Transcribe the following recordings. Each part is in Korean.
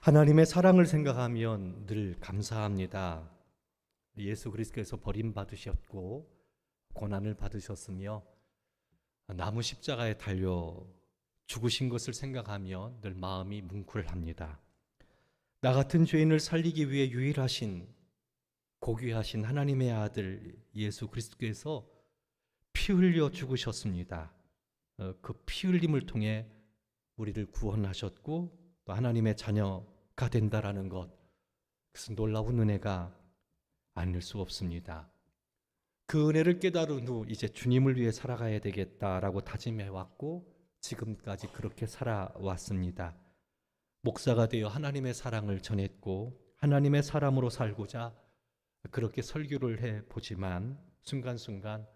하나님의 사랑을 생각하면 늘 감사합니다. 예수 그리스도께서 버림받으셨고 고난을 받으셨으며 나무 십자가에 달려 죽으신 것을 생각하며 늘 마음이 뭉클합니다. 나 같은 죄인을 살리기 위해 유일하신 고귀하신 하나님의 아들 예수 그리스도께서 피 흘려 죽으셨습니다. 그 피 흘림을 통해 우리를 구원하셨고 또 하나님의 자녀가 된다라는 것, 그것은 놀라운 은혜가 아닐 수 없습니다. 그 은혜를 깨달은 후 이제 주님을 위해 살아가야 되겠다라고 다짐해왔고 지금까지 그렇게 살아왔습니다. 목사가 되어 하나님의 사랑을 전했고 하나님의 사람으로 살고자 그렇게 설교를 해보지만 순간순간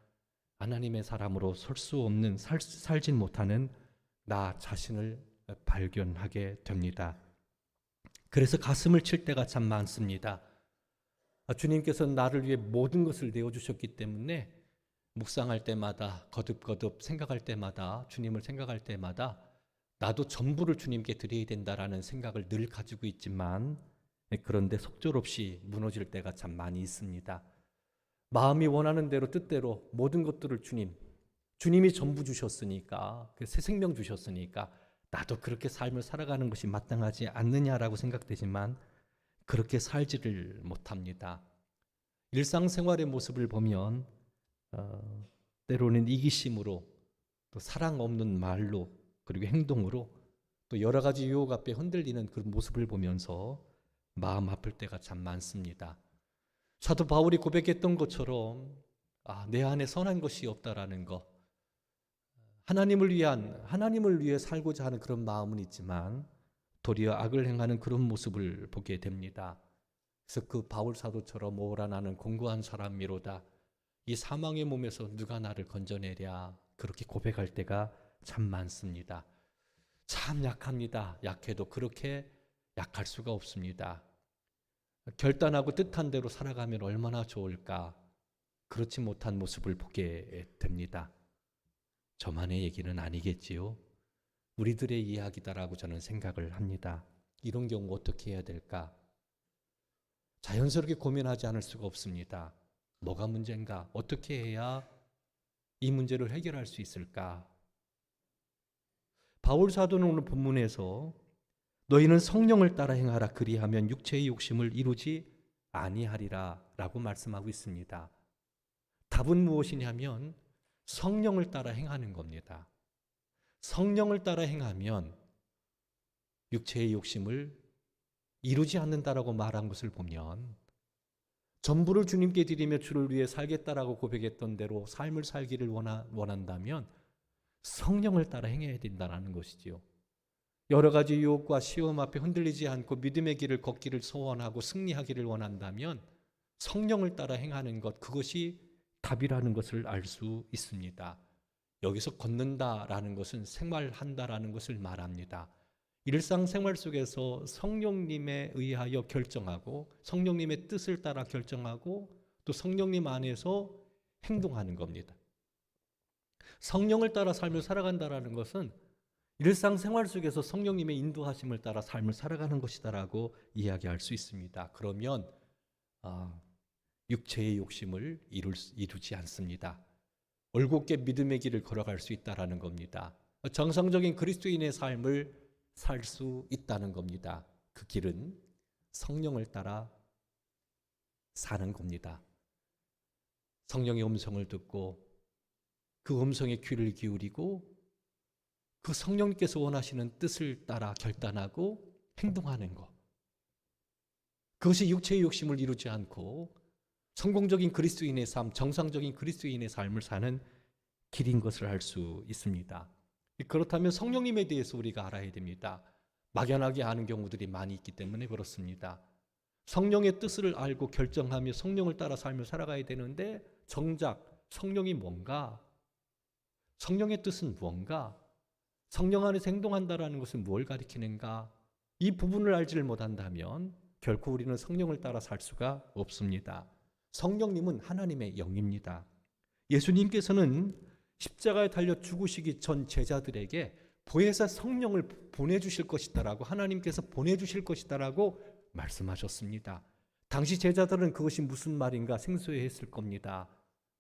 하나님의 사람으로 설 수 없는, 살진 못하는 나 자신을 발견하게 됩니다. 그래서 가슴을 칠 때가 참 많습니다. 주님께서는 나를 위해 모든 것을 내어주셨기 때문에 묵상할 때마다 거듭거듭 생각할 때마다 주님을 생각할 때마다 나도 전부를 주님께 드려야 된다라는 생각을 늘 가지고 있지만 그런데 속절없이 무너질 때가 참 많이 있습니다. 마음이 원하는 대로 뜻대로 모든 것들을 주님이 전부 주셨으니까 새 생명 주셨으니까 나도 그렇게 삶을 살아가는 것이 마땅하지 않느냐라고 생각되지만 그렇게 살지를 못합니다. 일상생활의 모습을 보면 때로는 이기심으로 또 사랑 없는 말로 그리고 행동으로 또 여러 가지 유혹 앞에 흔들리는 그런 모습을 보면서 마음 아플 때가 참 많습니다. 사도 바울이 고백했던 것처럼 내 안에 선한 것이 없다라는 것, 하나님을 위해 살고자 하는 그런 마음은 있지만 도리어 악을 행하는 그런 모습을 보게 됩니다. 그래서 그 바울 사도처럼 오라 나는 공고한 사람이로다. 이 사망의 몸에서 누가 나를 건져내랴. 그렇게 고백할 때가 참 많습니다. 참 약합니다. 약해도 그렇게 약할 수가 없습니다. 결단하고 뜻한 대로 살아가면 얼마나 좋을까. 그렇지 못한 모습을 보게 됩니다. 저만의 얘기는 아니겠지요. 우리들의 이야기다라고 저는 생각을 합니다. 이런 경우 어떻게 해야 될까? 자연스럽게 고민하지 않을 수가 없습니다. 뭐가 문제인가? 어떻게 해야 이 문제를 해결할 수 있을까? 바울 사도는 오늘 본문에서 너희는 성령을 따라 행하라 그리하면 육체의 욕심을 이루지 아니하리라 라고 말씀하고 있습니다. 답은 무엇이냐면 성령을 따라 행하는 겁니다. 성령을 따라 행하면 육체의 욕심을 이루지 않는다라고 말한 것을 보면 전부를 주님께 드리며 주를 위해 살겠다라고 고백했던 대로 삶을 살기를 원한다면 성령을 따라 행해야 된다는 것이지요. 여러 가지 유혹과 시험 앞에 흔들리지 않고 믿음의 길을 걷기를 소원하고 승리하기를 원한다면 성령을 따라 행하는 것, 그것이 답이라는 것을 알 수 있습니다. 여기서 걷는다라는 것은 생활한다라는 것을 말합니다. 일상생활 속에서 성령님에 의하여 결정하고 성령님의 뜻을 따라 결정하고 또 성령님 안에서 행동하는 겁니다. 성령을 따라 삶을 살아간다라는 것은 일상생활 속에서 성령님의 인도하심을 따라 삶을 살아가는 것이다라고 이야기할 수 있습니다. 그러면 육체의 욕심을 이루지 않습니다. 올곧게 믿음의 길을 걸어갈 수 있다라는 겁니다. 정상적인 그리스도인의 삶을 살 수 있다는 겁니다. 그 길은 성령을 따라 사는 겁니다. 성령의 음성을 듣고 그 음성에 귀를 기울이고 그 성령님께서 원하시는 뜻을 따라 결단하고 행동하는 것. 그것이 육체의 욕심을 이루지 않고 성공적인 그리스도인의 삶, 정상적인 그리스도인의 삶을 사는 길인 것을 알 수 있습니다. 그렇다면 성령님에 대해서 우리가 알아야 됩니다. 막연하게 아는 경우들이 많이 있기 때문에 그렇습니다. 성령의 뜻을 알고 결정하며 성령을 따라 삶을 살아가야 되는데 정작 성령이 뭔가? 성령의 뜻은 뭔가? 성령 안에서 행동한다는 것은 뭘 가리키는가? 이 부분을 알지를 못한다면 결코 우리는 성령을 따라 살 수가 없습니다. 성령님은 하나님의 영입니다. 예수님께서는 십자가에 달려 죽으시기 전 제자들에게 보혜사 성령을 보내주실 것이다라고, 하나님께서 보내주실 것이다라고 말씀하셨습니다. 당시 제자들은 그것이 무슨 말인가 생소해했을 겁니다.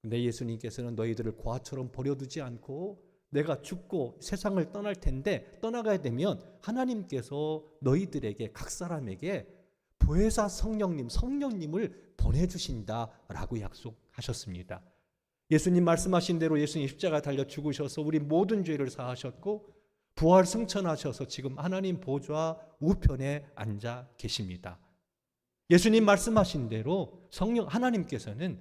근데 예수님께서는 너희들을 고아처럼 버려두지 않고 내가 죽고 세상을 떠날 텐데, 떠나가야 되면 하나님께서 너희들에게, 각 사람에게 보혜사 성령님을 보내주신다라고 약속하셨습니다. 예수님 말씀하신 대로 예수님 십자가 달려 죽으셔서 우리 모든 죄를 사하셨고 부활 승천하셔서 지금 하나님 보좌 우편에 앉아 계십니다. 예수님 말씀하신 대로 하나님께서는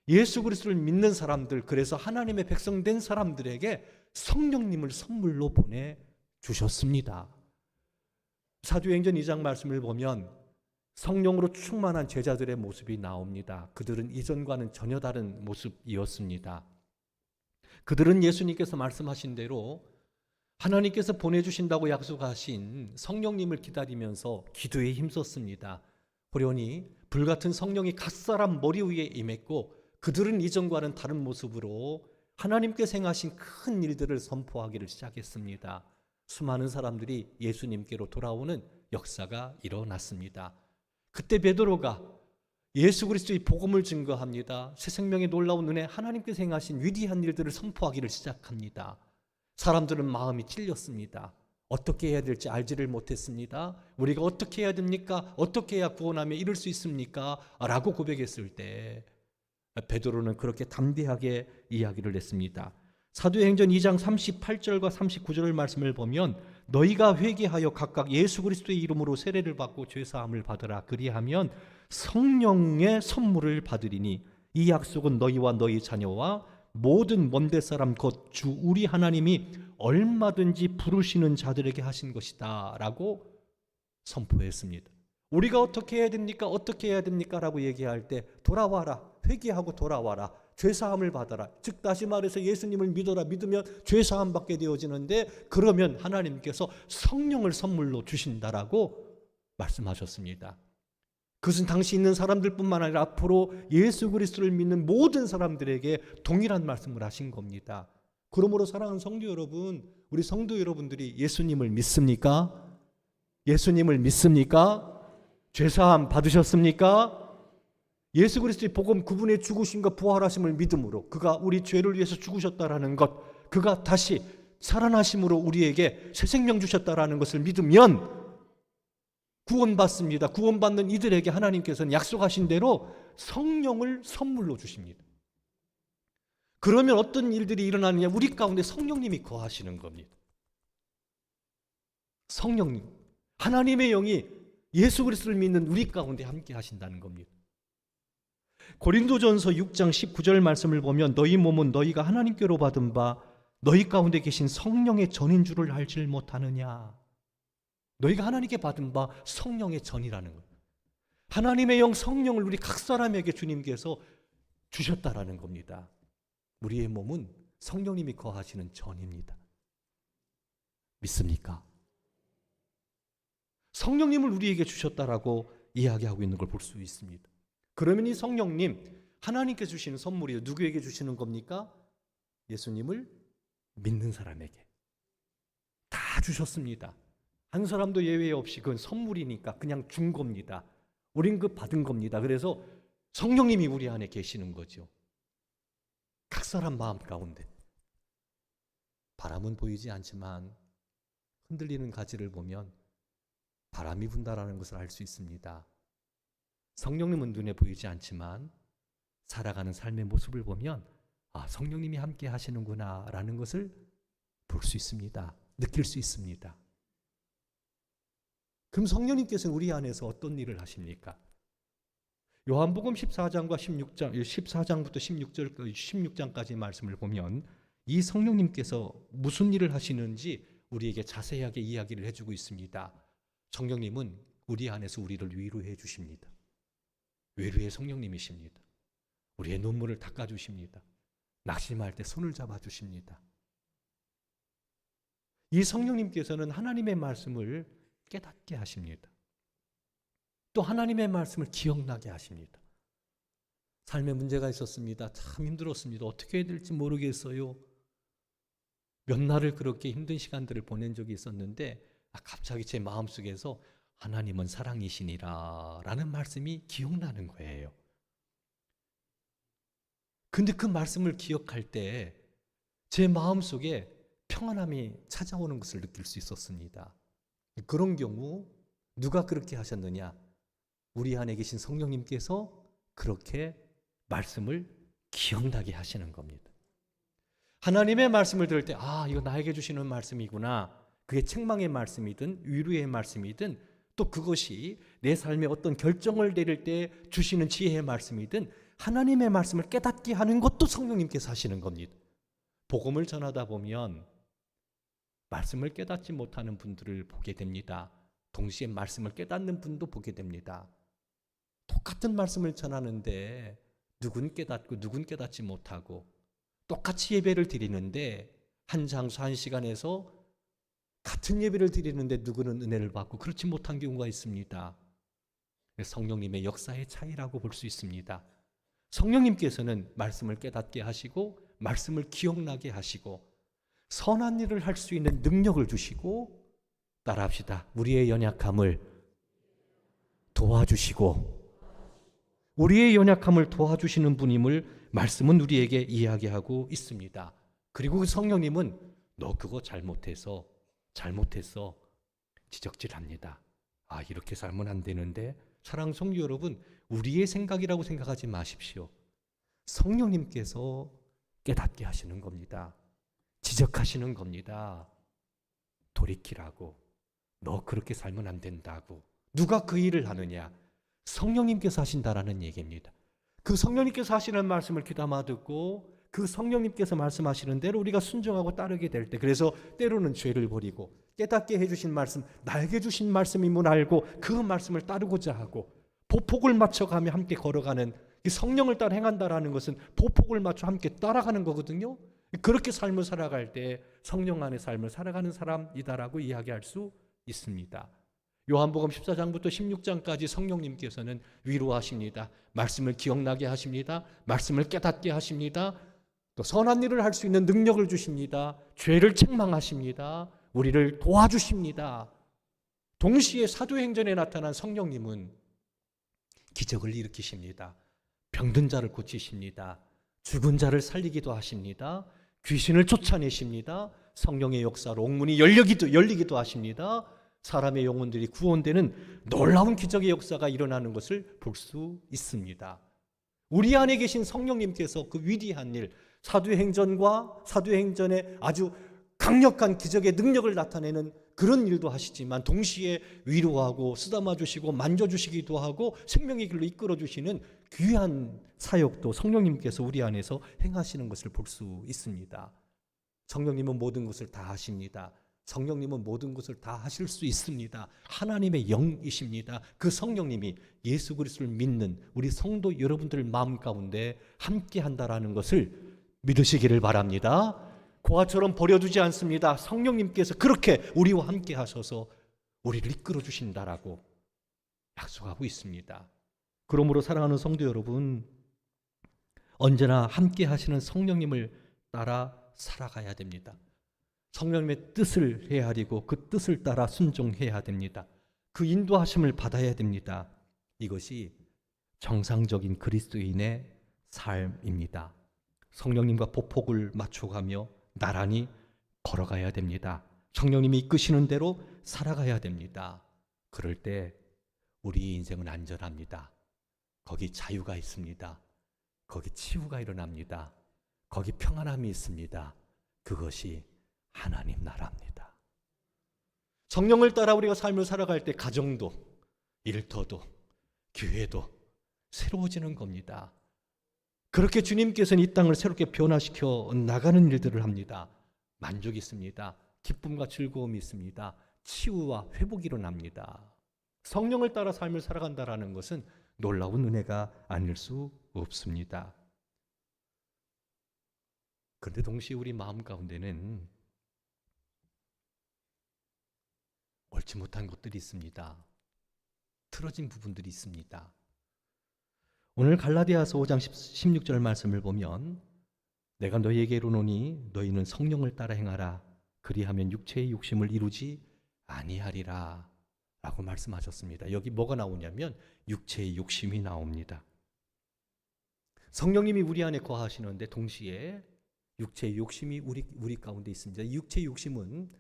예수 그리스도를 믿는 사람들, 그래서 하나님의 백성된 사람들에게 성령님을 선물로 보내주셨습니다. 사도행전 2장 말씀을 보면 성령으로 충만한 제자들의 모습이 나옵니다. 그들은 이전과는 전혀 다른 모습이었습니다. 그들은 예수님께서 말씀하신 대로 하나님께서 보내주신다고 약속하신 성령님을 기다리면서 기도에 힘썼습니다. 호련히 불같은 성령이 각 사람 머리 위에 임했고 그들은 이전과는 다른 모습으로 하나님께서 행하신 큰 일들을 선포하기를 시작했습니다. 수많은 사람들이 예수님께로 돌아오는 역사가 일어났습니다. 그때 베드로가 예수 그리스도의 복음을 증거합니다. 새 생명의 놀라운 은혜, 하나님께서 행하신 위대한 일들을 선포하기를 시작합니다. 사람들은 마음이 찔렸습니다. 어떻게 해야 될지 알지를 못했습니다. 우리가 어떻게 해야 됩니까? 어떻게 해야 구원하며 이룰 수 있습니까? 라고 고백했을 때 베드로는 그렇게 담대하게 이야기를 했습니다. 사도행전 2장 38절과 39절 말씀을 보면 너희가 회개하여 각각 예수 그리스도의 이름으로 세례를 받고 죄사함을 받으라. 그리하면 성령의 선물을 받으리니 이 약속은 너희와 너희 자녀와 모든 먼데 사람 곧 주 우리 하나님이 얼마든지 부르시는 자들에게 하신 것이다 라고 선포했습니다. 우리가 어떻게 해야 됩니까? 어떻게 해야 됩니까? 라고 얘기할 때 돌아와라, 회개하고 돌아와라, 죄사함을 받아라. 즉 다시 말해서 예수님을 믿어라. 믿으면 죄사함 받게 되어지는데, 그러면 하나님께서 성령을 선물로 주신다라고 말씀하셨습니다. 그것은 당시 있는 사람들뿐만 아니라 앞으로 예수 그리스도를 믿는 모든 사람들에게 동일한 말씀을 하신 겁니다. 그러므로 사랑하는 성도 여러분, 우리 성도 여러분들이 예수님을 믿습니까? 예수님을 믿습니까? 죄사함 받으셨습니까? 예수 그리스도의 복음, 그분의 죽으심과 부활하심을 믿음으로 그가 우리 죄를 위해서 죽으셨다라는 것, 그가 다시 살아나심으로 우리에게 새 생명 주셨다라는 것을 믿으면 구원받습니다. 구원받는 이들에게 하나님께서는 약속하신 대로 성령을 선물로 주십니다. 그러면 어떤 일들이 일어나느냐? 우리 가운데 성령님이 거하시는 겁니다. 성령님, 하나님의 영이 예수 그리스도를 믿는 우리 가운데 함께 하신다는 겁니다. 고린도전서 6장 19절 말씀을 보면 너희 몸은 너희가 하나님께로 받은 바 너희 가운데 계신 성령의 전인 줄을 알지 못하느냐. 너희가 하나님께 받은 바 성령의 전이라는 거예요. 하나님의 영 성령을 우리 각 사람에게 주님께서 주셨다라는 겁니다. 우리의 몸은 성령님이 거하시는 전입니다. 믿습니까? 성령님을 우리에게 주셨다라고 이야기하고 있는 걸 볼 수 있습니다. 그러면 이 성령님, 하나님께 주시는 선물이 누구에게 주시는 겁니까? 예수님을 믿는 사람에게 다 주셨습니다. 한 사람도 예외 없이 그건 선물이니까 그냥 준 겁니다. 우린 그 받은 겁니다. 그래서 성령님이 우리 안에 계시는 거죠. 각 사람 마음 가운데. 바람은 보이지 않지만 흔들리는 가지를 보면 바람이 분다라는 것을 알 수 있습니다. 성령님은 눈에 보이지 않지만 살아가는 삶의 모습을 보면 아, 성령님이 함께 하시는구나 라는 것을 볼 수 있습니다. 느낄 수 있습니다. 그럼 성령님께서는 우리 안에서 어떤 일을 하십니까? 요한복음 14장과 14장부터 16장까지 말씀을 보면 이 성령님께서 무슨 일을 하시는지 우리에게 자세하게 이야기를 해주고 있습니다. 성령님은 우리 안에서 우리를 위로해 주십니다. 외루의 성령님이십니다. 우리의 눈물을 닦아주십니다. 낙심할 때 손을 잡아주십니다. 이 성령님께서는 하나님의 말씀을 깨닫게 하십니다. 또 하나님의 말씀을 기억나게 하십니다. 삶에 문제가 있었습니다. 참 힘들었습니다. 어떻게 해야 될지 모르겠어요. 몇 날을 그렇게 힘든 시간들을 보낸 적이 있었는데 갑자기 제 마음속에서 하나님은 사랑이시니라 라는 말씀이 기억나는 거예요. 근데 그 말씀을 기억할 때 제 마음속에 평안함이 찾아오는 것을 느낄 수 있었습니다. 그런 경우 누가 그렇게 하셨느냐? 우리 안에 계신 성령님께서 그렇게 말씀을 기억나게 하시는 겁니다. 하나님의 말씀을 들을 때 이거 나에게 주시는 말씀이구나. 그게 책망의 말씀이든 위로의 말씀이든 또 그것이 내 삶에 어떤 결정을 내릴 때 주시는 지혜의 말씀이든 하나님의 말씀을 깨닫게 하는 것도 성령님께서 하시는 겁니다. 복음을 전하다 보면 말씀을 깨닫지 못하는 분들을 보게 됩니다. 동시에 말씀을 깨닫는 분도 보게 됩니다. 똑같은 말씀을 전하는데 누군 깨닫고 누군 깨닫지 못하고 똑같이 예배를 드리는데 한 장소 한 시간에서 같은 예배를 드리는데 누구는 은혜를 받고 그렇지 못한 경우가 있습니다. 성령님의 역사의 차이라고 볼 수 있습니다. 성령님께서는 말씀을 깨닫게 하시고 말씀을 기억나게 하시고 선한 일을 할 수 있는 능력을 주시고 따라합시다. 우리의 연약함을 도와주시고 우리의 연약함을 도와주시는 분임을 말씀은 우리에게 이야기하고 있습니다. 그리고 그 성령님은 너 그거 잘못했어 지적질합니다. 이렇게 살면 안 되는데 사랑하는 성도 여러분, 우리의 생각이라고 생각하지 마십시오. 성령님께서 깨닫게 하시는 겁니다. 지적하시는 겁니다. 돌이키라고. 너 그렇게 살면 안 된다고. 누가 그 일을 하느냐? 성령님께서 하신다라는 얘기입니다. 그 성령님께서 하시는 말씀을 귀담아 듣고 그 성령님께서 말씀하시는 대로 우리가 순종하고 따르게 될 때, 그래서 때로는 죄를 버리고 깨닫게 해주신 말씀, 나에게 주신 말씀임을 알고 그 말씀을 따르고자 하고 보폭을 맞춰가며 함께 걸어가는, 성령을 따라 행한다라는 것은 보폭을 맞춰 함께 따라가는 거거든요. 그렇게 삶을 살아갈 때 성령 안의 삶을 살아가는 사람이다라고 이야기할 수 있습니다. 요한복음 14장부터 16장까지 성령님께서는 위로하십니다. 말씀을 기억나게 하십니다. 말씀을 깨닫게 하십니다. 또 선한 일을 할 수 있는 능력을 주십니다. 죄를 책망하십니다. 우리를 도와주십니다. 동시에 사도행전에 나타난 성령님은 기적을 일으키십니다. 병든 자를 고치십니다. 죽은 자를 살리기도 하십니다. 귀신을 쫓아내십니다. 성령의 역사로 옥문이 열리기도 하십니다. 사람의 영혼들이 구원되는 놀라운 기적의 역사가 일어나는 것을 볼 수 있습니다. 우리 안에 계신 성령님께서 그 위대한 일, 사도행전의 아주 강력한 기적의 능력을 나타내는 그런 일도 하시지만 동시에 위로하고 쓰다마 주시고 만져주시기도 하고 생명의 길로 이끌어 주시는 귀한 사역도 성령님께서 우리 안에서 행하시는 것을 볼 수 있습니다. 성령님은 모든 것을 다 하십니다. 성령님은 모든 것을 다 하실 수 있습니다. 하나님의 영이십니다. 그 성령님이 예수 그리스도를 믿는 우리 성도 여러분들 마음 가운데 함께 한다라는 것을 믿으시기를 바랍니다. 고아처럼 버려두지 않습니다. 성령님께서 그렇게 우리와 함께 하셔서 우리를 이끌어 주신다라고 약속하고 있습니다. 그러므로 사랑하는 성도 여러분, 언제나 함께 하시는 성령님을 따라 살아가야 됩니다. 성령님의 뜻을 헤아리고 그 뜻을 따라 순종해야 됩니다. 그 인도하심을 받아야 됩니다. 이것이 정상적인 그리스도인의 삶입니다. 성령님과 보폭을 맞춰가며 나란히 걸어가야 됩니다. 성령님이 이끄시는 대로 살아가야 됩니다. 그럴 때 우리 인생은 안전합니다. 거기 자유가 있습니다. 거기 치유가 일어납니다. 거기 평안함이 있습니다. 그것이 하나님 나라입니다. 성령을 따라 우리가 삶을 살아갈 때 가정도, 일터도, 교회도 새로워지는 겁니다. 그렇게 주님께서는 이 땅을 새롭게 변화시켜 나가는 일들을 합니다. 만족이 있습니다. 기쁨과 즐거움이 있습니다. 치유와 회복이 일어납니다. 성령을 따라 삶을 살아간다는 것은 놀라운 은혜가 아닐 수 없습니다. 그런데 동시에 우리 마음 가운데는 옳지 못한 것들이 있습니다. 틀어진 부분들이 있습니다. 오늘 갈라디아서 5장 16절 말씀을 보면 내가 너희에게 이르노니 너희는 성령을 따라 행하라. 그리하면 육체의 욕심을 이루지 아니하리라 라고 말씀하셨습니다. 여기 뭐가 나오냐면 육체의 욕심이 나옵니다. 성령님이 우리 안에 거하시는데 동시에 육체의 욕심이 우리 가운데 있습니다. 육체의 욕심은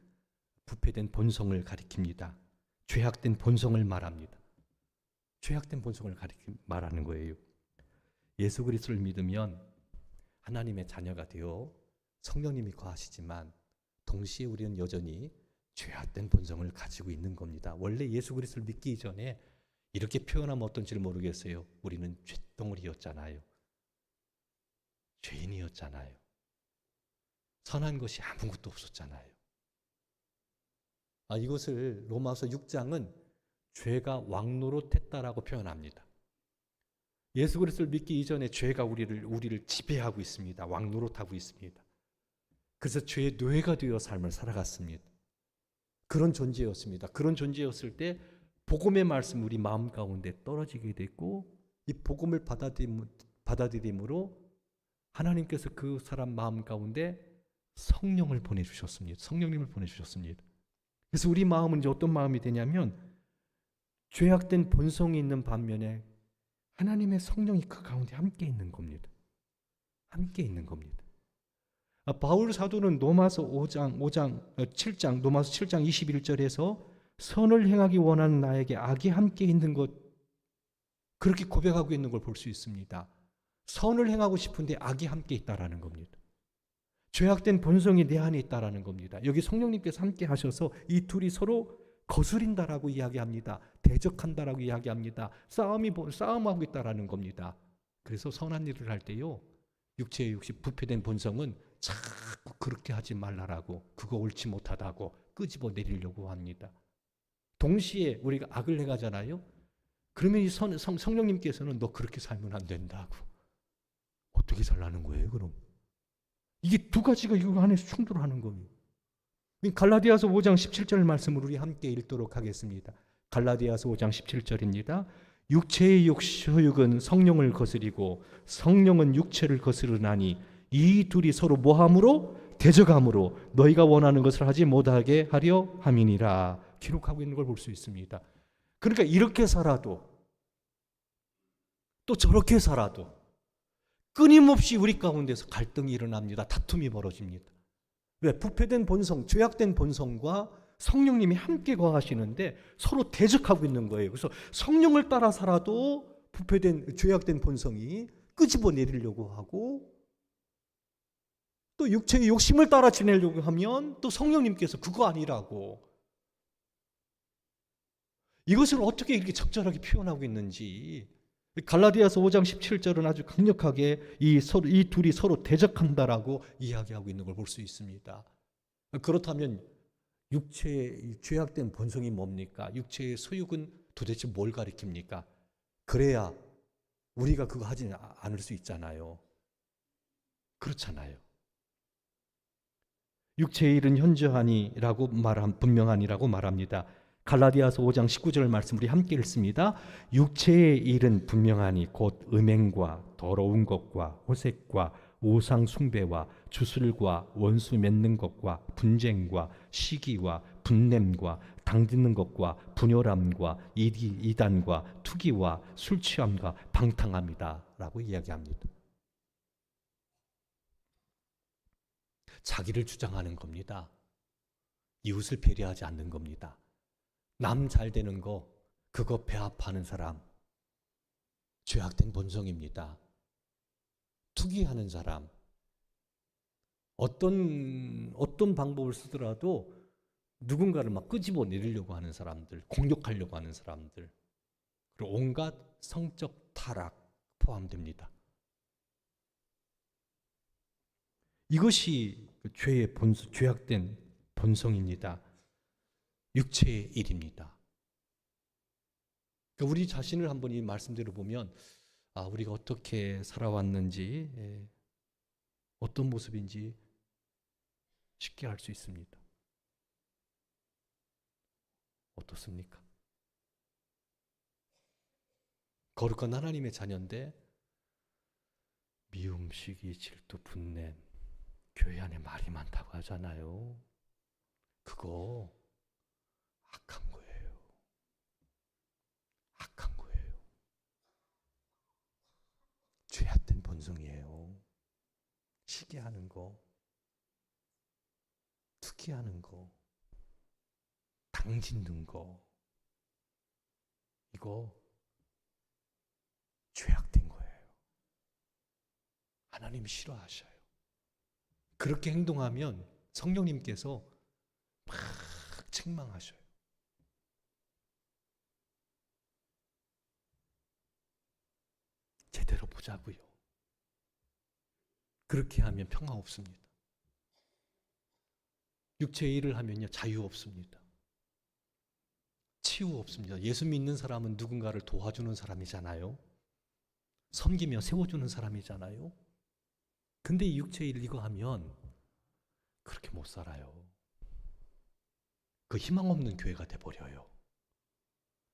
부패된 본성을 가리킵니다. 죄악된 본성을 말합니다. 죄악된 본성을 말하는 거예요. 예수 그리스도를 믿으면 하나님의 자녀가 되어 성령님이 거하시지만 동시에 우리는 여전히 죄악된 본성을 가지고 있는 겁니다. 원래 예수 그리스도를 믿기 이전에 이렇게 표현하면 어떤지 모르겠어요. 우리는 쇳덩어리였잖아요. 죄인이었잖아요. 선한 것이 아무것도 없었잖아요. 이것을 로마서 6장은 죄가 왕노릇했다라고 표현합니다. 예수 그리스도를 믿기 이전에 죄가 우리를 지배하고 있습니다. 왕노릇하고 있습니다. 그래서 죄의 노예가 되어 삶을 살아갔습니다. 그런 존재였습니다. 그런 존재였을 때 복음의 말씀 우리 마음 가운데 떨어지게 됐고 이 복음을 받아들임으로 하나님께서 그 사람 마음 가운데 성령을 보내주셨습니다. 성령님을 보내주셨습니다. 그래서 우리 마음은 이제 어떤 마음이 되냐면 죄악된 본성이 있는 반면에 하나님의 성령이 그 가운데 함께 있는 겁니다. 함께 있는 겁니다. 바울 사도는 로마서 7장 21절에서 선을 행하기 원하는 나에게 악이 함께 있는 것 그렇게 고백하고 있는 걸 볼 수 있습니다. 선을 행하고 싶은데 악이 함께 있다라는 겁니다. 죄악된 본성이 내 안에 있다라는 겁니다. 여기 성령님께서 함께 하셔서 이 둘이 서로 거스린다라고 이야기합니다. 대적한다라고 이야기합니다. 싸움하고 있다라는 겁니다. 그래서 선한 일을 할 때요, 육체의 욕심, 부패된 본성은 자꾸 그렇게 하지 말라라고, 그거 옳지 못하다고 끄집어 내리려고 합니다. 동시에 우리가 악을 행하잖아요. 그러면 이 성령님께서는 너 그렇게 살면 안 된다고. 어떻게 살라는 거예요, 그럼? 이게 두 가지가 이거 안에서 충돌하는 겁니다. 갈라디아서 5장 17절 말씀을 우리 함께 읽도록 하겠습니다. 갈라디아서 5장 17절입니다. 육체의 소욕은 성령을 거스리고 성령은 육체를 거스르나니 이 둘이 서로 모함으로 대적함으로 너희가 원하는 것을 하지 못하게 하려 함이니라. 기록하고 있는 걸 볼 수 있습니다. 그러니까 이렇게 살아도 또 저렇게 살아도 끊임없이 우리 가운데서 갈등이 일어납니다. 다툼이 벌어집니다. 왜? 부패된 본성, 죄악된 본성과 성령님이 함께 거하시는데 서로 대적하고 있는 거예요. 그래서 성령을 따라 살아도 부패된 죄악된 본성이 끄집어 내리려고 하고 또 육체의 욕심을 따라 지내려고 하면 또 성령님께서 그거 아니라고. 이것을 어떻게 이렇게 적절하게 표현하고 있는지 갈라디아서 5장 17절은 아주 강력하게 이 둘이 서로 대적한다라고 이야기하고 있는 걸 볼 수 있습니다. 그렇다면 육체의 죄악된 본성이 뭡니까? 육체의 소욕은 도대체 뭘 가리킵니까? 그래야 우리가 그거 하지 않을 수 있잖아요. 그렇잖아요. 육체의 일은 현저하니라고 분명하니라고 말합니다. 갈라디아서 5장 19절 말씀 우리 함께 읽습니다. 육체의 일은 분명하니 곧 음행과 더러운 것과 호색과 우상 숭배와 주술과 원수 맺는 것과 분쟁과 시기와 분냄과 당짓는 것과 분열함과 이단과 투기와 술 취함과 방탕함이다 라고 이야기합니다. 자기를 주장하는 겁니다. 이웃을 배려하지 않는 겁니다. 남 잘 되는 거 그거 배합하는 사람 죄악된 본성입니다. 투기하는 사람 어떤 방법을 쓰더라도 누군가를 막 끄집어 내리려고 하는 사람들, 공격하려고 하는 사람들, 그리고 온갖 성적 타락 포함됩니다. 이것이 죄악된 본성입니다. 육체의 일입니다. 그러니까 우리 자신을 한번 이 말씀대로 보면 우리가 어떻게 살아왔는지 어떤 모습인지 쉽게 알 수 있습니다. 어떻습니까? 거룩한 하나님의 자녀인데 미움, 시기, 질투, 분냄 교회 안에 말이 많다고 하잖아요. 그거 악한 거예요. 악한 거예요. 죄악된 본성이에요. 시기하는 거, 투기하는 거, 당짓는 거, 이거 죄악된 거예요. 하나님 싫어하셔요. 그렇게 행동하면 성령님께서 막 책망하셔요. 제대로 보자고요. 그렇게 하면 평화 없습니다. 육체의 일을 하면요, 자유 없습니다. 치유 없습니다. 예수 믿는 사람은 누군가를 도와주는 사람이잖아요. 섬기며 세워주는 사람이잖아요. 근데 이 육체의 일 이거 하면 그렇게 못 살아요. 그 희망 없는 교회가 돼버려요.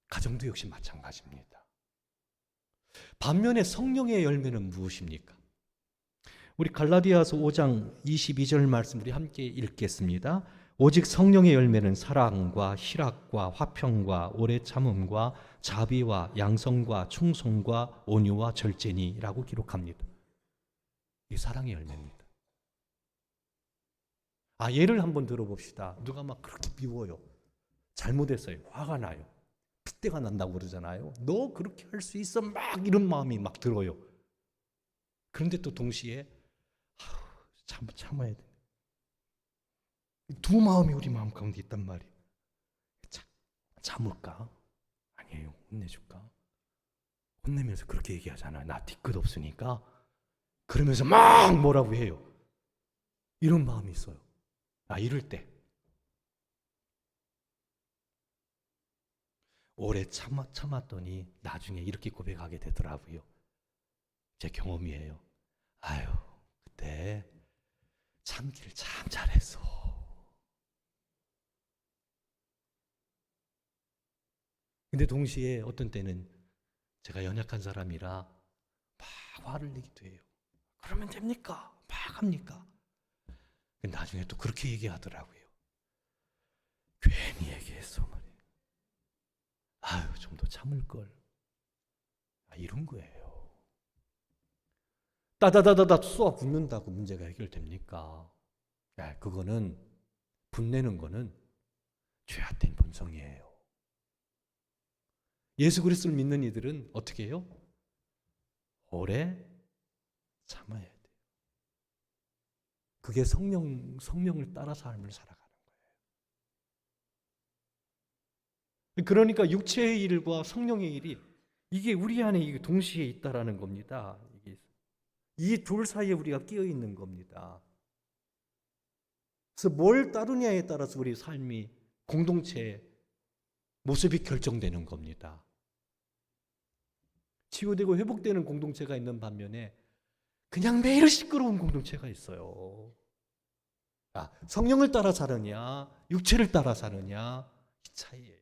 가정도 역시 마찬가지입니다. 반면에 성령의 열매는 무엇입니까? 우리 갈라디아서 5장 22절 말씀 우리 함께 읽겠습니다. 오직 성령의 열매는 사랑과 희락과 화평과 오래 참음과 자비와 양성과 충성과 온유와 절제니라고 기록합니다. 이 사랑의 열매입니다. 예를 한번 들어봅시다. 누가 막 그렇게 비워요. 잘못했어요. 화가 나요. 핏대가 난다고 그러잖아요. 너 그렇게 할 수 있어? 막 이런 마음이 막 들어요. 그런데 또 동시에 참아야 돼. 두 마음이 우리 마음 가운데 있단 말이에요. 참을까? 아니에요. 혼내줄까? 혼내면서 그렇게 얘기하잖아요. 나 뒤끝 없으니까. 그러면서 막 뭐라고 해요. 이런 마음이 있어요. 이럴 때 오래 참았더니 나중에 이렇게 고백하게 되더라고요. 제 경험이에요. 그때 참기를 참 잘했어. 근데 동시에 어떤 때는 제가 연약한 사람이라 막 화를 내기도 해요. 그러면 됩니까? 막 합니까? 나중에 또 그렇게 얘기하더라고요. 괜히 얘기했어 말이에요. 좀 더 참을걸. 이런 거예요. 따다다다다 쏘아 붙는다고 문제가 해결됩니까? 그거는 분내는 거는 죄악된 본성이에요. 예수 그리스도를 믿는 이들은 어떻게 해요? 오래 참아야 돼요. 그게 성령을 따라 삶을 살아가는 거예요. 그러니까 육체의 일과 성령의 일이 이게 우리 안에 동시에 있다라는 겁니다. 이 둘 사이에 우리가 끼어 있는 겁니다. 그래서 뭘 따르냐에 따라서 우리 삶이 공동체의 모습이 결정되는 겁니다. 치유되고 회복되는 공동체가 있는 반면에 그냥 매일 시끄러운 공동체가 있어요. 성령을 따라 사느냐 육체를 따라 사느냐 이 차이예요.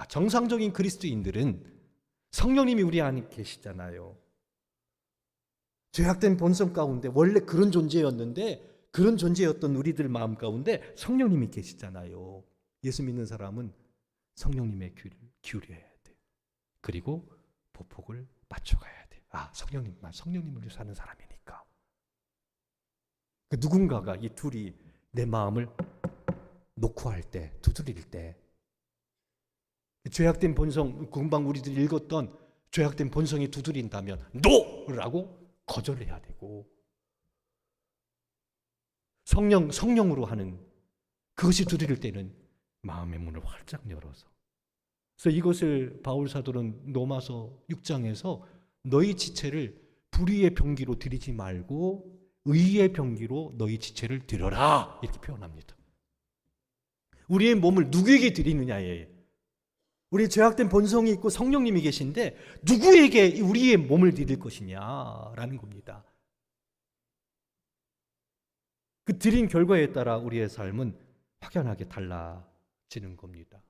정상적인 그리스도인들은 성령님이 우리 안에 계시잖아요. 죄악된 본성 가운데 원래 그런 존재였는데 그런 존재였던 우리들 마음 가운데 성령님이 계시잖아요. 예수 믿는 사람은 성령님의 귀를 기울여야 돼요. 그리고 보폭을 맞춰가야 돼요. 성령님을 위해 사는 사람이니까. 누군가가 이 둘이 내 마음을 놓고 할 때, 두드릴 때 죄악된 본성, 금방 우리들이 읽었던 죄악된 본성이 두드린다면 NO라고 거절해야 되고 성령으로 하는 그것이 두드릴 때는 마음의 문을 활짝 열어서 그래서 이것을 바울 사도는 로마서 6장에서 너희 지체를 불의의 병기로 드리지 말고 의의 병기로 너희 지체를 드려라 이렇게 표현합니다. 우리의 몸을 누구에게 드리느냐에 우리 죄악된 본성이 있고 성령님이 계신데 누구에게 우리의 몸을 드릴 것이냐라는 겁니다. 그 드린 결과에 따라 우리의 삶은 확연하게 달라지는 겁니다.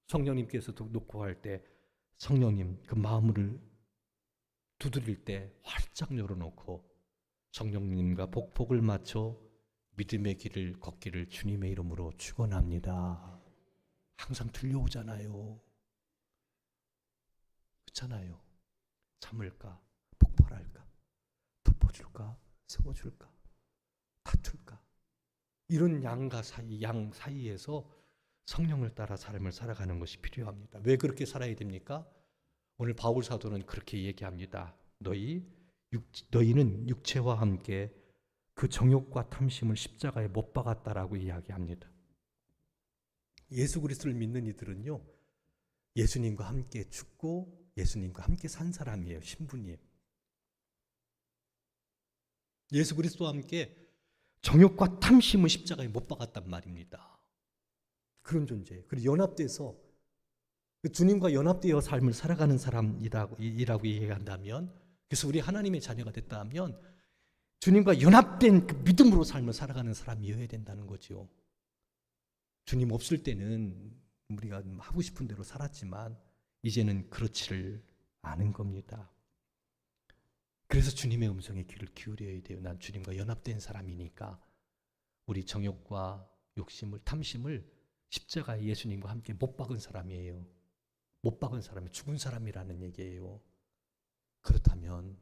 성령님께서 놓고 할 때 성령님 그 마음을 두드릴 때 활짝 열어놓고 성령님과 복복을 맞춰 믿음의 길을 걷기를 주님의 이름으로 축원합니다. 항상 들려오잖아요. 그렇잖아요. 참을까? 폭발할까? 덮어줄까? 세워줄까? 다툴까? 이런 양 사이에서 성령을 따라 삶을 살아가는 것이 필요합니다. 왜 그렇게 살아야 됩니까? 오늘 바울 사도는 그렇게 얘기합니다. 너희는 육체와 함께 그 정욕과 탐심을 십자가에 못 박았다라고 이야기합니다. 예수 그리스도를 믿는 이들은요, 예수님과 함께 죽고 예수님과 함께 산 사람이에요. 신부님. 예수 그리스도와 함께 정욕과 탐심을 십자가에 못 박았단 말입니다. 그런 존재예요. 그리고 연합돼서 주님과 연합되어 삶을 살아가는 사람이라고 얘기한다면, 그래서 우리 하나님의 자녀가 됐다면 주님과 연합된 그 믿음으로 삶을 살아가는 사람이어야 된다는 거죠. 주님 없을 때는 우리가 하고 싶은 대로 살았지만 이제는 그렇지를 않은 겁니다. 그래서 주님의 음성에 귀를 기울여야 돼요. 난 주님과 연합된 사람이니까 우리 정욕과 욕심을, 탐심을 십자가에 예수님과 함께 못 박은 사람이에요. 못 박은 사람이 죽은 사람이라는 얘기예요. 그렇다면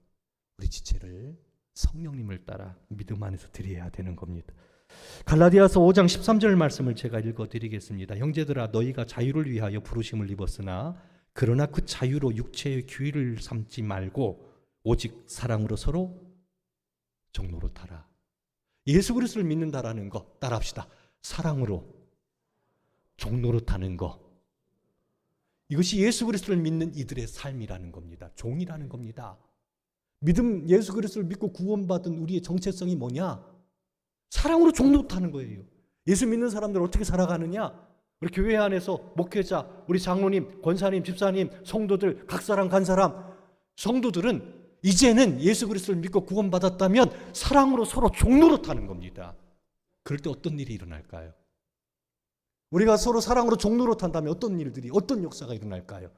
우리 지체를 성령님을 따라 믿음 안에서 드려야 되는 겁니다. 갈라디아서 5장 13절 말씀을 제가 읽어드리겠습니다. 형제들아, 너희가 자유를 위하여 부르심을 입었으나 그러나 그 자유로 육체의 규율을 삼지 말고 오직 사랑으로 서로 종노릇하라. 예수 그리스도를 믿는다라는 거 따라합시다. 사랑으로 종노릇하는 거. 이것이 예수 그리스도를 믿는 이들의 삶이라는 겁니다. 종이라는 겁니다. 예수 그리스도를 믿고 구원받은 우리의 정체성이 뭐냐? 사랑으로 종노릇하는 거예요. 예수 믿는 사람들 어떻게 살아가느냐? 우리 교회 안에서 목회자, 우리 장로님, 권사님, 집사님, 성도들, 각 사람 간 사람, 성도들은 이제는 예수 그리스도를 믿고 구원받았다면 사랑으로 서로 종노릇하는 겁니다. 그럴 때 어떤 일이 일어날까요? 우리가 서로 사랑으로 종노릇한다면 어떤 일들이, 어떤 역사가 일어날까요?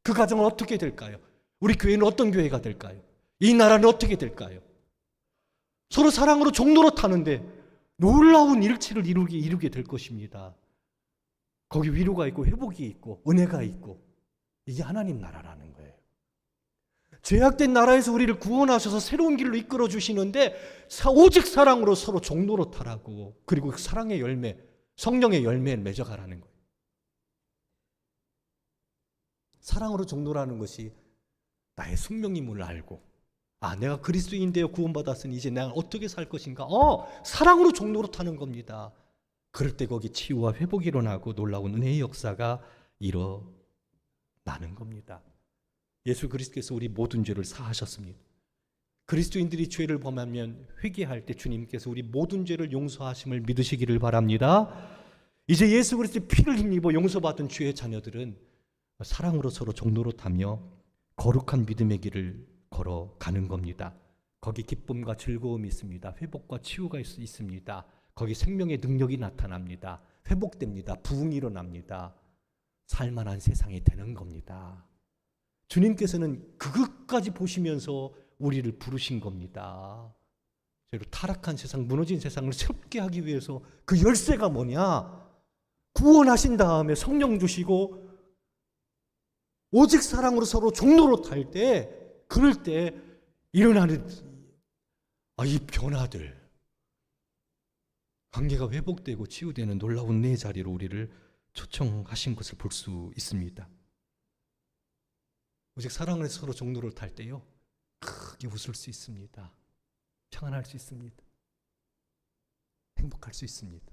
그 가정은 어떻게 될까요? 우리 교회는 어떤 교회가 될까요? 이 나라는 어떻게 될까요? 서로 사랑으로 종노릇하는데 놀라운 일치를 이루게 될 것입니다. 거기 위로가 있고 회복이 있고 은혜가 있고, 이게 하나님 나라라는 거예요. 죄악된 나라에서 우리를 구원하셔서 새로운 길로 이끌어 주시는데 오직 사랑으로 서로 종노릇하라고, 그리고 그 사랑의 열매, 성령의 열매를 맺어가라는 거예요. 사랑으로 종노라는 것이 나의 숙명임을 알고, 내가 그리스도인되어 구원받았으니 이제 내가 어떻게 살 것인가? 사랑으로 종노릇하는 겁니다. 그럴 때 거기 치유와 회복이 일어나고 놀라운 은혜의 역사가 일어나는 겁니다. 예수 그리스도께서 우리 모든 죄를 사하셨습니다. 그리스도인들이 죄를 범하면 회개할 때 주님께서 우리 모든 죄를 용서하심을 믿으시기를 바랍니다. 이제 예수 그리스도의 피를 힘입어 용서받은 주의 자녀들은 사랑으로 서로 종노릇하며 거룩한 믿음의 길을 걸어가는 겁니다. 거기 기쁨과 즐거움이 있습니다. 회복과 치유가 있습니다. 거기 생명의 능력이 나타납니다. 회복됩니다. 부흥이 일어납니다. 살만한 세상이 되는 겁니다. 주님께서는 그것까지 보시면서 우리를 부르신 겁니다. 저희로 타락한 세상, 무너진 세상을 새롭게 하기 위해서 그 열쇠가 뭐냐? 구원하신 다음에 성령 주시고 오직 사랑으로 서로 종노릇할 때, 그럴 때 일어나는 이 변화들, 관계가 회복되고 치유되는 놀라운 내 자리로 우리를 초청하신 것을 볼 수 있습니다. 오직 사랑을 서로 종노릇할 때요, 크게 웃을 수 있습니다. 평안할 수 있습니다. 행복할 수 있습니다.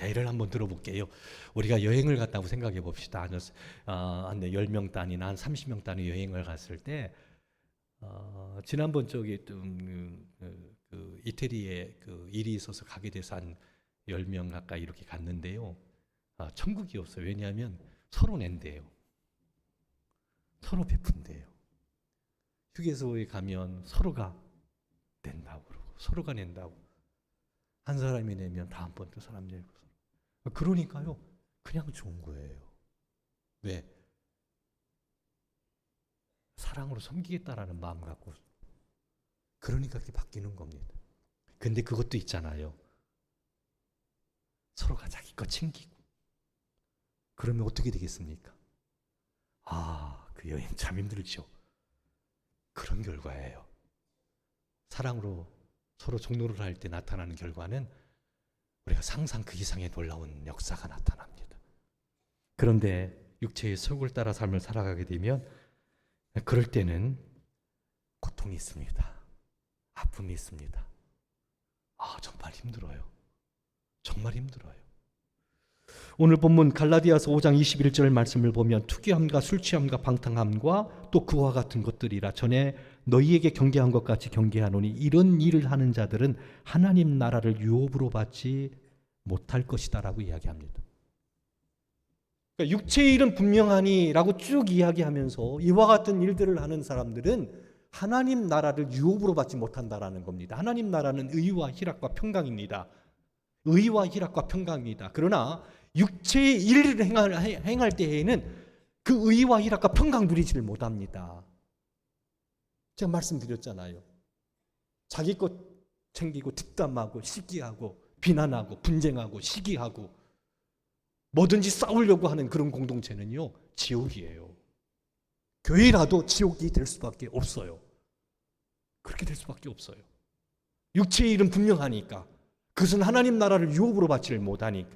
예를 한번 들어볼게요. 우리가 여행을 갔다고 생각해 봅시다. 한 10명 단위나 한 30명 단위 여행을 갔을 때, 지난번 이태리에 일이 있어서 가게 돼서 한 10명 가까이 이렇게 갔는데요. 천국이었어요. 왜냐하면 서로 낸대요. 서로 베푼대요. 휴게소에 가면 서로가 낸다고 그러고, 서로가 낸다고. 한 사람이 내면 다음번 또 사람 내고. 그러니까요, 그냥 좋은 거예요. 왜? 사랑으로 섬기겠다라는 마음 갖고 그러니까 그게 바뀌는 겁니다. 근데 그것도 있잖아요. 서로가 자기 거 챙기고 그러면 어떻게 되겠습니까? 그 여행 참 힘들죠. 그런 결과예요. 사랑으로 서로 종로를 할 때 나타나는 결과는 우리가 상상 그 이상의 놀라운 역사가 나타납니다. 그런데 육체의 속을 따라 삶을 살아가게 되면 그럴 때는 고통이 있습니다. 아픔이 있습니다. 정말 힘들어요. 정말 힘들어요. 오늘 본문 갈라디아서 5장 21절 말씀을 보면 투기함과 술취함과 방탕함과 또 그와 같은 것들이라 전에 너희에게 경계한 것 같이 경계하노니 이런 일을 하는 자들은 하나님 나라를 유업으로 받지 못할 것이다 라고 이야기합니다. 그러니까 육체의 일은 분명하니 라고 쭉 이야기하면서 이와 같은 일들을 하는 사람들은 하나님 나라를 유업으로 받지 못한다라는 겁니다. 하나님 나라는 의와 희락과 평강입니다. 의와 희락과 평강입니다. 그러나 육체의 일을 행할 때에는 그 의와 희락과 평강 누리지를 못합니다. 제가 말씀드렸잖아요. 자기 것 챙기고 뒷담하고 시기하고 비난하고 분쟁하고 시기하고 뭐든지 싸우려고 하는 그런 공동체는요, 지옥이에요. 교회라도 지옥이 될 수밖에 없어요. 그렇게 될 수밖에 없어요. 육체의 일은 분명하니까. 그것은 하나님 나라를 유업으로 받지를 못하니까.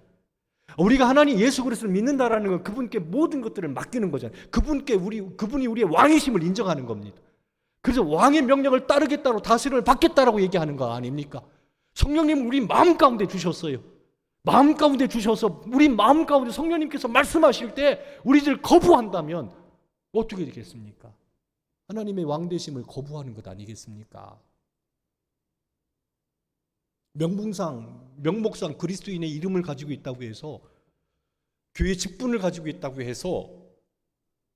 우리가 하나님 예수 그리스도를 믿는다라는 건 그분께 모든 것들을 맡기는 거잖아요. 그분이 우리의 왕이심을 인정하는 겁니다. 그래서 왕의 명령을 따르겠다고 다스림을 받겠다라고 얘기하는 거 아닙니까? 성령님을 우리 마음 가운데 주셨어요. 마음 가운데 주셔서 우리 마음 가운데 성령님께서 말씀하실 때 우리들 거부한다면 어떻게 되겠습니까? 하나님의 왕되심을 거부하는 것 아니겠습니까? 명목상 그리스도인의 이름을 가지고 있다고 해서 교회 직분을 가지고 있다고 해서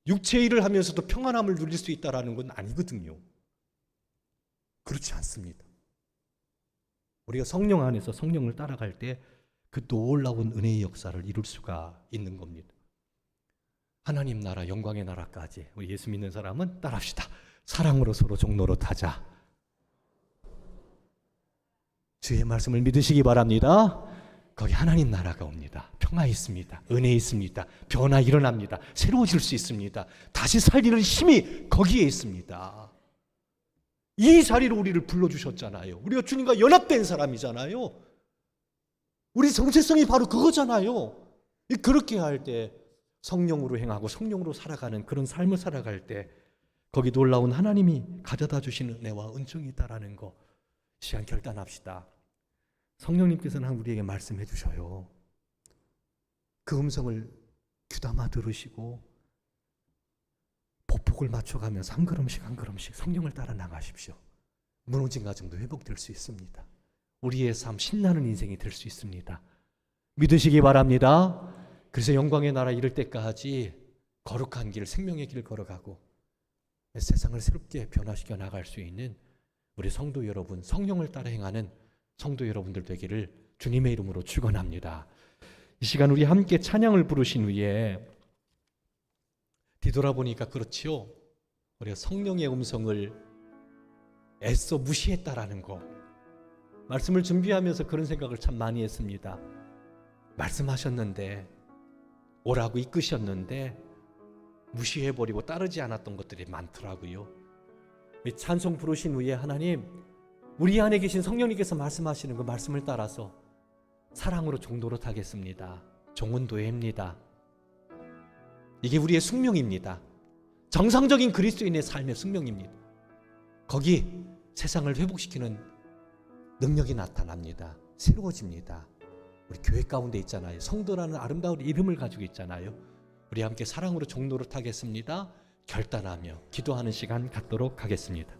육체의 일을 하면서도 평안함을 누릴 수 있다는 건 아니거든요. 그렇지 않습니다. 우리가 성령 안에서 성령을 따라갈 때 그 놀라운 은혜의 역사를 이룰 수가 있는 겁니다. 하나님 나라, 영광의 나라까지 우리 예수 믿는 사람은 따라합시다. 사랑으로 서로 종로로 타자. 주의 말씀을 믿으시기 바랍니다. 거기 하나님 나라가 옵니다. 평화 있습니다. 은혜 있습니다. 변화 일어납니다. 새로워질 수 있습니다. 다시 살리는 힘이 거기에 있습니다. 이 자리로 우리를 불러주셨잖아요. 우리가 주님과 연합된 사람이잖아요. 우리 정체성이 바로 그거잖아요. 그렇게 할 때 성령으로 행하고 성령으로 살아가는 그런 삶을 살아갈 때 거기 놀라운 하나님이 가져다 주시는 은혜와 은총이 있다라는 거 시간 결단합시다. 성령님께서는 우리에게 말씀해 주셔요. 그 음성을 귀담아 들으시고 보폭을 맞춰가면서 한 걸음씩 한 걸음씩 성령을 따라 나가십시오. 무너진 가정도 회복될 수 있습니다. 우리의 삶 신나는 인생이 될 수 있습니다. 믿으시기 바랍니다. 그래서 영광의 나라 이를 때까지 거룩한 길, 생명의 길을 걸어가고 세상을 새롭게 변화시켜 나갈 수 있는 우리 성도 여러분, 성령을 따라 행하는 성도 여러분들 되기를 주님의 이름으로 축원합니다. 이 시간 우리 함께 찬양을 부르신 후에 뒤돌아보니까 그렇지요. 우리가 성령의 음성을 애써 무시했다라는 거. 말씀을 준비하면서 그런 생각을 참 많이 했습니다. 말씀하셨는데 오라고 이끄셨는데 무시해버리고 따르지 않았던 것들이 많더라고요. 찬송 부르신 후에 하나님, 우리 안에 계신 성령님께서 말씀하시는 그 말씀을 따라서 사랑으로 종도로 타겠습니다. 종은 도회입니다. 이게 우리의 숙명입니다. 정상적인 그리스도인의 삶의 숙명입니다. 거기 세상을 회복시키는 능력이 나타납니다. 새로워집니다. 우리 교회 가운데 있잖아요. 성도라는 아름다운 이름을 가지고 있잖아요. 우리 함께 사랑으로 종로를 타겠습니다. 결단하며 기도하는 시간 갖도록 하겠습니다.